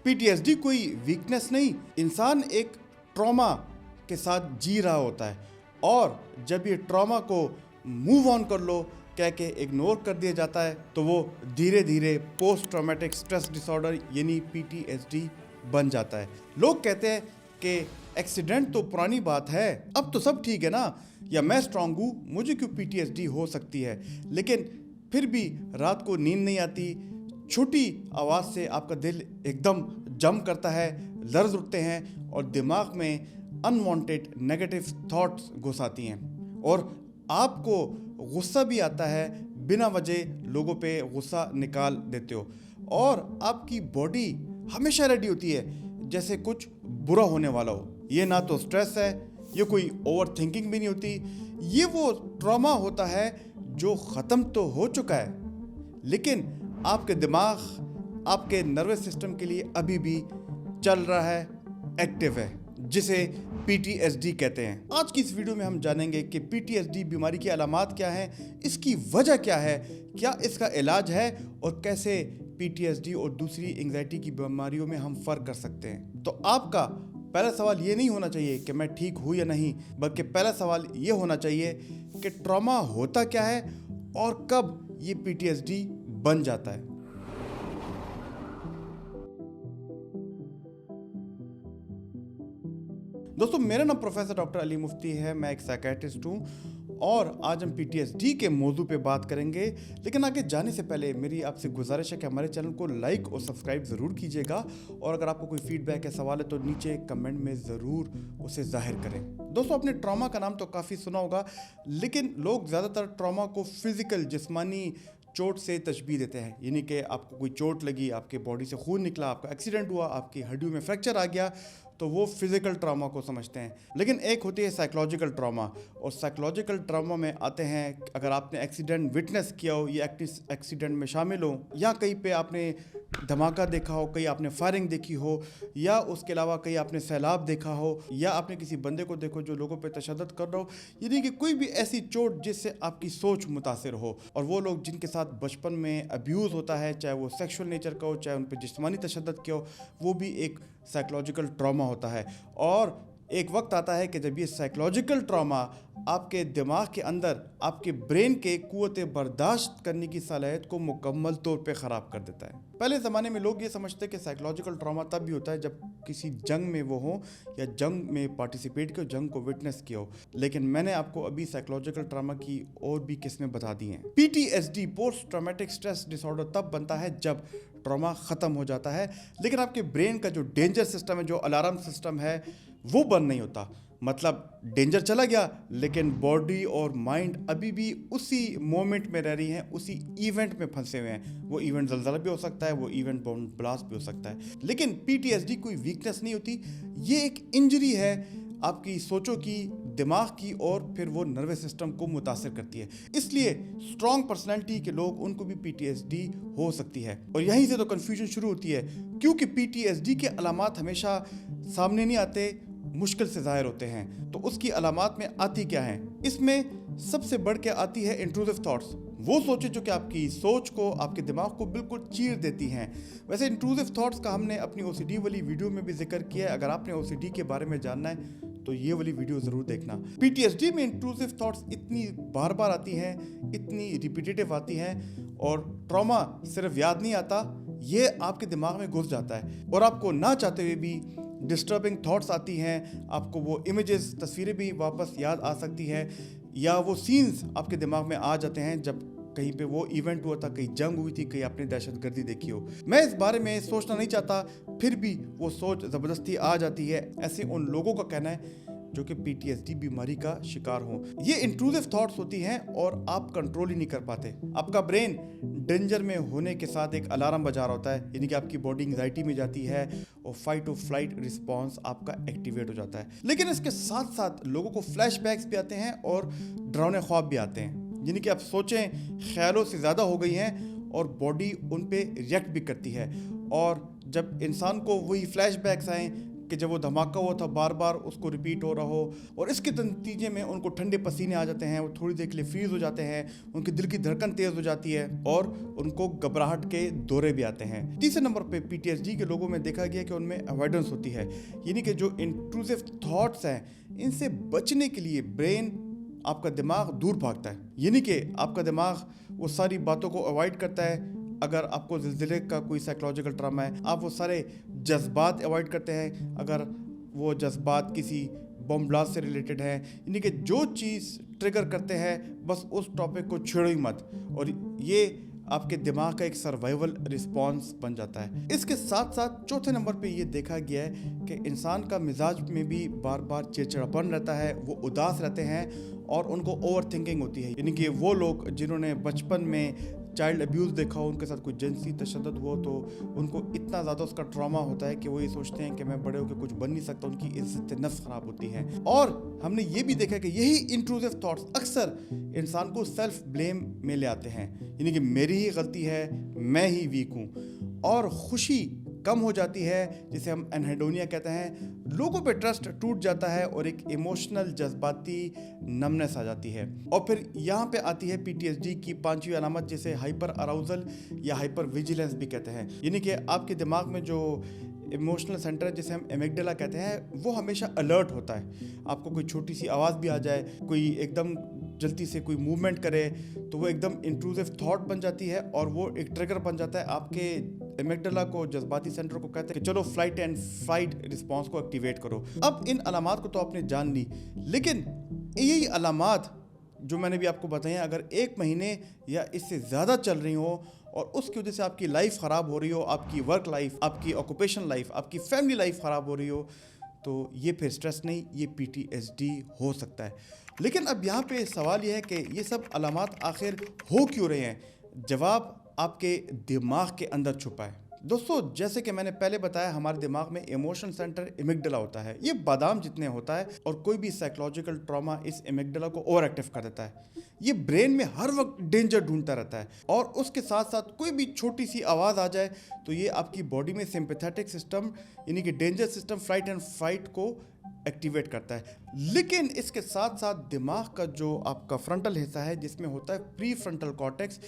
PTSD कोई weakness नहीं, इंसान एक ट्रॉमा के साथ जी रहा होता है और जब ये ट्रॉमा को मूव ऑन कर लो कह के इग्नोर कर दिया जाता है तो वो धीरे धीरे पोस्ट ट्रॉमेटिक स्ट्रेस डिसऑर्डर यानी PTSD बन जाता है। लोग कहते हैं कि एक्सीडेंट तो पुरानी बात है, अब तो सब ठीक है ना, या मैं स्ट्रांग हूँ, मुझे क्यों PTSD हो सकती है। लेकिन फिर भी रात को नींद नहीं आती, छोटी आवाज़ से आपका दिल एकदम जम करता है, लर्ज उठते हैं और दिमाग में अनवांटेड नेगेटिव थॉट्स घुस आती हैं और आपको गुस्सा भी आता है, बिना वजह लोगों पे गुस्सा निकाल देते हो और आपकी बॉडी हमेशा रेडी होती है जैसे कुछ बुरा होने वाला हो। ये ना तो स्ट्रेस है, ये कोई ओवर थिंकिंग भी नहीं होती, ये वो ट्रॉमा होता है जो ख़त्म तो हो चुका है लेकिन आपके दिमाग, आपके नर्वस सिस्टम के लिए अभी भी चल रहा है, एक्टिव है, जिसे PTSD कहते हैं। आज की इस वीडियो में हम जानेंगे कि PTSD बीमारी की अलामात क्या हैं, इसकी वजह क्या है, क्या इसका इलाज है और कैसे PTSD और दूसरी एंग्जाइटी की बीमारियों में हम फ़र्क कर सकते हैं। तो आपका पहला सवाल ये नहीं होना चाहिए कि मैं ठीक हूँ या नहीं, बल्कि पहला सवाल ये होना चाहिए कि ट्रॉमा होता क्या है और कब ये PTSD बन जाता है। दोस्तों, मेरा नाम प्रोफेसर डॉक्टर अली मुफ्ती है, मैं एक साइकियाट्रिस्ट हूँ और आज हम PTSD के मौजू पे बात करेंगे। लेकिन आगे जाने से पहले मेरी आपसे गुजारिश है कि हमारे चैनल को लाइक और सब्सक्राइब ज़रूर कीजिएगा और अगर आपको कोई फीडबैक है, सवाल है तो नीचे कमेंट में ज़रूर उसे जाहिर करें। दोस्तों, आपने ट्रॉमा का नाम तो काफ़ी सुना होगा, लेकिन लोग ज़्यादातर ट्रॉमा को फिज़िकल जिस्मानी चोट से तशबीह देते हैं, यानी कि आपको कोई चोट लगी, आपके बॉडी से खून निकला, आपका एक्सीडेंट हुआ, आपकी हड्डियों में फ्रैक्चर आ गया तो वो फिज़िकल ट्रॉमा को समझते हैं। लेकिन एक होती है साइकोलॉजिकल ट्रॉमा और साइकोलॉजिकल ट्रॉमा में आते हैं अगर आपने एक्सीडेंट विटनेस किया हो या एक्सीडेंट में शामिल हो या कहीं पे आपने धमाका देखा हो, कहीं आपने फायरिंग देखी हो या उसके अलावा कहीं आपने सैलाब देखा हो या आपने किसी बंदे को देखो जो लोगों पे तशद्दुद कर रहा हो, यानी कि कोई भी ऐसी चोट जिससे आपकी सोच मुतासिर हो। और वो लोग जिनके साथ बचपन में अब्यूज़ होता है, चाहे वो सेक्सुअल नेचर का हो, चाहे उन पर जिस्मानी तशद्दुद किया हो, वो भी एक साइकोलॉजिकल ट्रॉमा होता है। और एक वक्त आता है कि जब ये साइकोलॉजिकल ट्रॉमा आपके दिमाग के अंदर आपके ब्रेन के कुव्वत बर्दाश्त करने की सलाहियत को मुकम्मल तौर पे ख़राब कर देता है। पहले ज़माने में लोग ये समझते हैं कि साइकोलॉजिकल ट्रॉमा तब भी होता है जब किसी जंग में वो हो या जंग में पार्टिसिपेट किया, जंग को विटनेस किया हो। लेकिन मैंने आपको अभी साइकोलॉजिकल ट्रॉमा की और भी किस्में बता दी हैं। PTSD post traumatic stress disorder तब बनता है जब ट्रॉमा ख़त्म हो जाता है लेकिन आपके ब्रेन का जो डेंजर सिस्टम है, जो अलार्म सिस्टम है, वो बंद नहीं होता। मतलब डेंजर चला गया लेकिन बॉडी और माइंड अभी भी उसी मोमेंट में रह रही हैं, उसी इवेंट में फंसे हुए हैं। वो इवेंट ज़लज़ला भी हो सकता है, वो इवेंट बॉम्ब ब्लास्ट भी हो सकता है। लेकिन PTSD कोई वीकनेस नहीं होती, ये एक इंजरी है आपकी सोचों की, दिमाग की और फिर वो नर्वस सिस्टम को मुतासर करती है। इसलिए स्ट्रॉन्ग पर्सनैलिटी के लोग, उनको भी PTSD हो सकती है। और यहीं से तो कन्फ्यूजन शुरू होती है क्योंकि PTSD के अलामात हमेशा सामने नहीं आते, मुश्किल से ज़ाहिर होते हैं। तो उसकी अलामात में आती क्या हैं? इसमें सबसे बढ़ के आती है इंट्रूसिव थॉट्स, वो सोचें जो कि आपकी सोच को, आपके दिमाग को बिल्कुल चीर देती हैं। वैसे इंट्रूसिव थॉट्स का हमने अपनी OCD वाली वीडियो में भी जिक्र किया है, अगर आपने OCD के बारे में जानना है तो ये वाली वीडियो ज़रूर देखना। PTSD में इंट्रूसिव थॉट्स इतनी बार बार आती हैं, इतनी रिपीटेटिव आती हैं और ट्रॉमा सिर्फ याद नहीं आता, ये आपके दिमाग में घुस जाता है और आपको ना चाहते हुए भी डिस्टर्बिंग थॉट्स आती हैं। आपको वो इमेजेस, तस्वीरें भी वापस याद आ सकती हैं या वो सीन्स आपके दिमाग में आ जाते हैं जब कहीं पे वो इवेंट हुआ था, कहीं जंग हुई थी, कहीं आपने दहशतगर्दी देखी हो। मैं इस बारे में सोचना नहीं चाहता, फिर भी वो सोच ज़बरदस्ती आ जाती है। ऐसे उन लोगों का कहना है जो कि PTSD बीमारी का शिकार हो। ये इंट्रूसिव थॉट्स होती हैं और आप कंट्रोल ही नहीं कर पाते। आपका ब्रेन डेंजर में होने के साथ एक अलार्म बजा रहा होता है, यानी कि आपकी बॉडी एंग्जाइटी में जाती है और फाइट और फ्लाइट रिस्पॉन्स आपका एक्टिवेट हो जाता है। लेकिन इसके साथ साथ लोगों को फ्लैशबैक्स भी आते हैं और डरावने ख्वाब भी आते हैं, यानी कि आप सोचें ख्यालों से ज़्यादा हो गई हैं और बॉडी उन पे रिएक्ट भी करती है। और जब इंसान को वही फ्लैशबैक्स आएँ, कि जब वो धमाका हुआ था बार बार उसको रिपीट हो रहा हो, और इसके नतीजे में उनको ठंडे पसीने आ जाते हैं, वो थोड़ी देर के लिए फ्रीज हो जाते हैं, उनकी दिल की धड़कन तेज हो जाती है और उनको घबराहट के दौरे भी आते हैं। तीसरे नंबर पे PTSD के लोगों में देखा गया कि उनमें अवॉइडेंस होती है, यानी कि जो इंट्रूसिव थॉट्स हैं इनसे बचने के लिए ब्रेन, आपका दिमाग दूर भागता है, यानी कि आपका दिमाग वो सारी बातों को अवॉइड करता है। अगर आपको ज़िलज़िले का कोई साइकोलॉजिकल ट्रामा है, आप वो सारे जज्बात अवॉइड करते हैं, अगर वो जज्बात किसी बम ब्लास्ट से रिलेटेड है, यानी कि जो चीज़ ट्रिगर करते हैं बस उस टॉपिक को छेड़ो ही मत, और ये आपके दिमाग का एक सर्वाइवल रिस्पॉन्स बन जाता है। इसके साथ साथ चौथे नंबर पे ये देखा गया है कि इंसान का मिजाज में भी बार बार चिड़चिड़ापन रहता है, वो उदास रहते हैं और उनको ओवर थिंकिंग होती है, यानी कि वो लोग जिन्होंने बचपन में चाइल्ड अब्यूज़ देखा हो, उनके साथ कोई जिनसी तशद्दुद हो, तो उनको इतना ज़्यादा उसका ट्रॉमा होता है कि वो ये सोचते हैं कि मैं बड़े होकर कुछ बन नहीं सकता, उनकी इज्जत नफ्स ख़राब होती है। और हमने ये भी देखा कि यही इंट्रूसिव थॉट्स अक्सर इंसान को सेल्फ ब्लेम में ले आते हैं, यानी कि मेरी ही गलती है, मैं ही वीक हूँ, और खुशी कम हो जाती है, जिसे हम एनहेडोनिया कहते हैं। लोगों पे ट्रस्ट टूट जाता है और एक इमोशनल जज्बाती नमनेस आ जाती है। और फिर यहाँ पे आती है PTSD की पांचवी अलामत, जिसे हाइपर अराउजल या हाइपर विजिलेंस भी कहते हैं, यानी कि आपके दिमाग में जो इमोशनल सेंटर जिसे हम एमिगडाला कहते हैं वो हमेशा अलर्ट होता है। आपको कोई छोटी सी आवाज़ भी आ जाए, कोई एकदम जल्दी से कोई मूवमेंट करे, तो वो एकदम इंट्रूसिव थॉट बन जाती है और वो एक ट्रिगर बन जाता है आपके एमिगडाला को, जज्बाती सेंटर को कहते हैं कि चलो फ्लाइट एंड फाइट रिस्पॉन्स को एक्टिवेट करो। अब इन अलामात को तो आपने जान ली, लेकिन यही अलामात जो मैंने भी आपको बताई हैं अगर 1 महीने या इससे ज़्यादा चल रही हो और उसकी वजह से आपकी लाइफ ख़राब हो रही हो, आपकी वर्क लाइफ, आपकी ऑक्यूपेशन लाइफ, आपकी फैमिली लाइफ ख़राब हो रही हो, तो ये फिर स्ट्रेस नहीं, ये PTSD हो सकता है। लेकिन अब यहाँ पे सवाल ये है कि ये सब अलामात आखिर हो क्यों रहे हैं? जवाब आपके दिमाग के अंदर छुपा है। दोस्तों, जैसे कि मैंने पहले बताया, हमारे दिमाग में इमोशन सेंटर एमिगडाला होता है, ये बादाम जितने होता है, और कोई भी साइकोलॉजिकल ट्रॉमा इस एमिगडाला को ओवर एक्टिव कर देता है। ये ब्रेन में हर वक्त डेंजर ढूंढता रहता है, और उसके साथ साथ कोई भी छोटी सी आवाज़ आ जाए तो ये आपकी बॉडी में सिंपैथेटिक सिस्टम, यानी कि danger system, flight and fight को एक्टिवेट करता है। लेकिन इसके साथ साथ दिमाग का जो आपका फ्रंटल हिस्सा है, जिसमें होता है प्री फ्रंटल कॉर्टेक्स,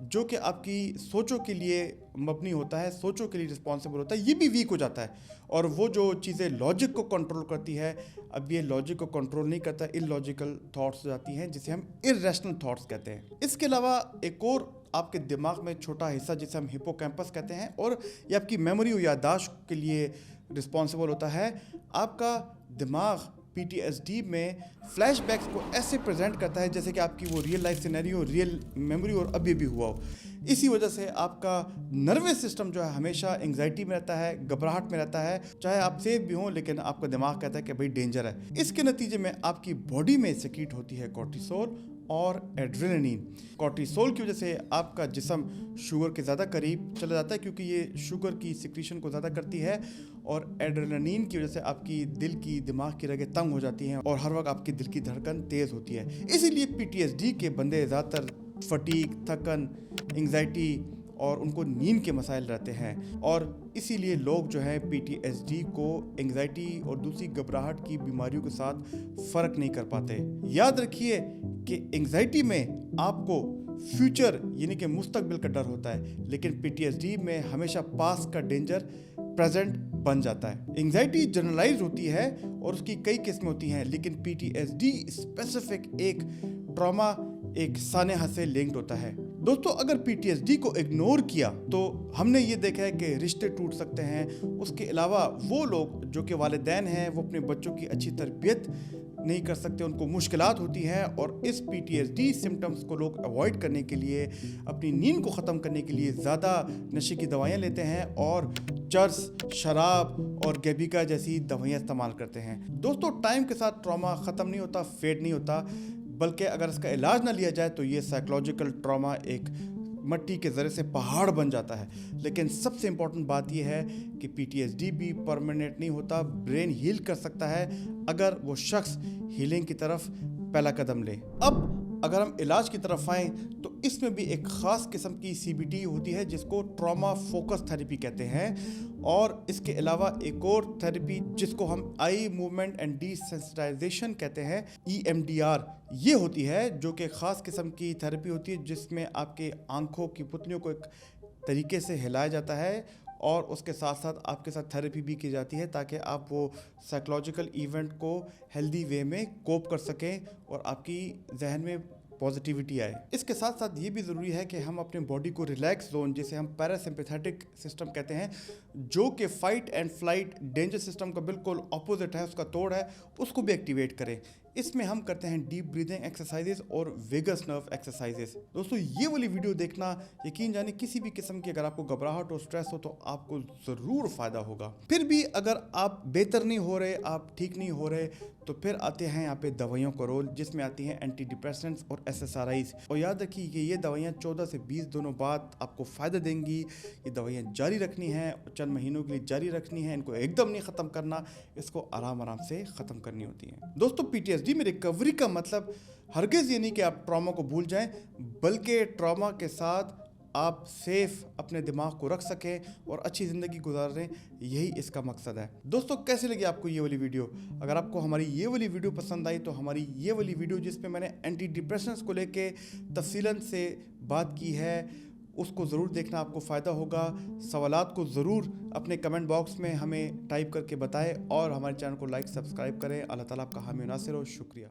जो कि आपकी सोचों के लिए मबनी होता है, सोचों के लिए रिस्पॉन्सिबल होता है, ये भी वीक हो जाता है। और वो जो चीज़ें लॉजिक को कंट्रोल करती है, अब ये लॉजिक को कंट्रोल नहीं करता, इलॉजिकल थॉट्स जाती हैं, जिसे हम इर्रेशनल थॉट्स कहते हैं। इसके अलावा एक और आपके दिमाग में छोटा हिस्सा जिसे हम हिप्पोकैम्पस कहते हैं, और ये आपकी मेमोरी और याददाश्त के लिए रिस्पॉन्सिबल होता है। आपका दिमाग PTSD में फ्लैशबैक्स को ऐसे प्रेजेंट करता है जैसे कि आपकी वो real life scenario, real memory और अभी भी हुआ हो। इसी वजह से आपका नर्वस सिस्टम जो है हमेशा एंग्जाइटी में रहता है, घबराहट में रहता है, चाहे आप सेफ भी हों, लेकिन आपका दिमाग कहता है कि भाई डेंजर है। इसके नतीजे में आपकी बॉडी में सिक्रीट होती है कॉर्टिसोल और एड्रेनलिन। कॉर्टिसोल की वजह से आपका जिस्म शुगर के ज़्यादा करीब चला जाता है, क्योंकि ये शुगर की सिक्रीशन को ज़्यादा करती है, और एड्रेनलिन की वजह से आपकी दिल की, दिमाग की रगें तंग हो जाती हैं और हर वक्त आपकी दिल की धड़कन तेज़ होती है। इसीलिए PTSD के बंदे ज़्यादातर फटीग, थकन, एंग्जाइटी और उनको नींद के मसाइल रहते हैं, और इसीलिए लोग जो है PTSD को एंग्जाइटी और दूसरी घबराहट की बीमारियों के साथ फ़र्क नहीं कर पाते। याद रखिए कि एंग्जाइटी में आपको फ्यूचर यानी कि मुस्तकबिल का डर होता है, लेकिन PTSD में हमेशा पास्ट का डेंजर प्रेजेंट बन जाता है। एंग्जाइटी जनरलाइज होती है और उसकी कई किस्में होती हैं, लेकिन PTSD स्पेसिफिक एक ट्रॉमा, एक सानेहा से लिंक्ड होता है। दोस्तों, अगर PTSD को इग्नोर किया तो हमने ये देखा है कि रिश्ते टूट सकते हैं। उसके अलावा वो लोग जो कि वालिदैन हैं, वो अपने बच्चों की अच्छी तरबियत नहीं कर सकते, उनको मुश्किलात होती हैं, और इस PTSD सिम्टम्स को लोग अवॉइड करने के लिए, अपनी नींद को ख़त्म करने के लिए ज़्यादा नशे की दवाइयाँ लेते हैं और चर्स, शराब और गैबिका जैसी दवाइयाँ इस्तेमाल करते हैं। दोस्तों, टाइम के साथ ट्रॉमा ख़त्म नहीं होता, फेड नहीं होता, बल्कि अगर इसका इलाज ना लिया जाए तो ये साइकोलॉजिकल ट्रॉमा एक मट्टी के ज़रिए से पहाड़ बन जाता है। लेकिन सबसे इम्पॉर्टेंट बात यह है कि PTSD भी परमानेंट नहीं होता, ब्रेन हील कर सकता है अगर वो शख्स हीलिंग की तरफ पहला कदम ले। अब अगर हम इलाज की तरफ आएँ तो इसमें भी एक ख़ास किस्म की CBT होती है जिसको ट्रॉमा फोकस थेरेपी कहते हैं, और इसके अलावा एक और थेरेपी जिसको हम आई मूवमेंट एंड डिसेंसिटाइजेशन कहते हैं, EMDR, ये होती है जो कि ख़ास किस्म की थेरेपी होती है जिसमें आपके आँखों की पुतलियों को एक तरीके से हिलाया जाता है और उसके साथ साथ आपके साथ थेरेपी भी की जाती है ताकि आप वो साइकोलॉजिकल इवेंट को हेल्दी वे में कोप कर सकें और आपकी जहन में पॉजिटिविटी आए। इसके साथ साथ ये भी ज़रूरी है कि हम अपने बॉडी को रिलैक्स जोन, जिसे हम पैरासिम्पैथेटिक सिस्टम कहते हैं, जो कि fight and flight danger system का बिल्कुल अपोजिट है, उसका तोड़ है, उसको भी एक्टिवेट करें। इसमें हम करते हैं डीप ब्रीदिंग एक्सरसाइजेस और वेगस नर्व एक्सरसाइजेस। दोस्तों ये वाली वीडियो देखना, यकीन जाने किसी भी किस्म की अगर आपको घबराहट और स्ट्रेस हो तो आपको ज़रूर फ़ायदा होगा। फिर भी अगर आप बेहतर नहीं हो रहे, आप ठीक नहीं हो रहे, तो फिर आते हैं यहाँ पे दवाइयों का रोल, जिसमें आती हैं एंटी डिप्रेसेंट्स और SSRIs। और याद रखिए कि ये दवाइयाँ 14 से 20 दिनों बाद आपको फ़ायदा देंगी। ये दवाइयाँ जारी रखनी है, चंद महीनों के लिए जारी रखनी है, इनको एकदम नहीं ख़त्म करना, इसको आराम आराम से ख़त्म करनी होती है। दोस्तों PTSD में रिकवरी का मतलब हरगिज़ ये नहीं कि आप ट्रॉमा को भूल जाएं, बल्कि ट्रॉमा के साथ आप सेफ अपने दिमाग को रख सकें और अच्छी ज़िंदगी गुजारें, यही इसका मकसद है। दोस्तों कैसी लगी आपको ये वाली वीडियो? अगर आपको हमारी ये वाली वीडियो पसंद आई तो हमारी ये वाली वीडियो जिसमें मैंने एंटी डिप्रेशंस को लेके तफसीलन से बात की है, उसको ज़रूर देखना, आपको फ़ायदा होगा। सवालात को ज़रूर अपने कमेंट बॉक्स में हमें टाइप करके बताएं और हमारे चैनल को लाइक सब्सक्राइब करें। अल्लाह ताला आपका हामी नासिर हो। शुक्रिया।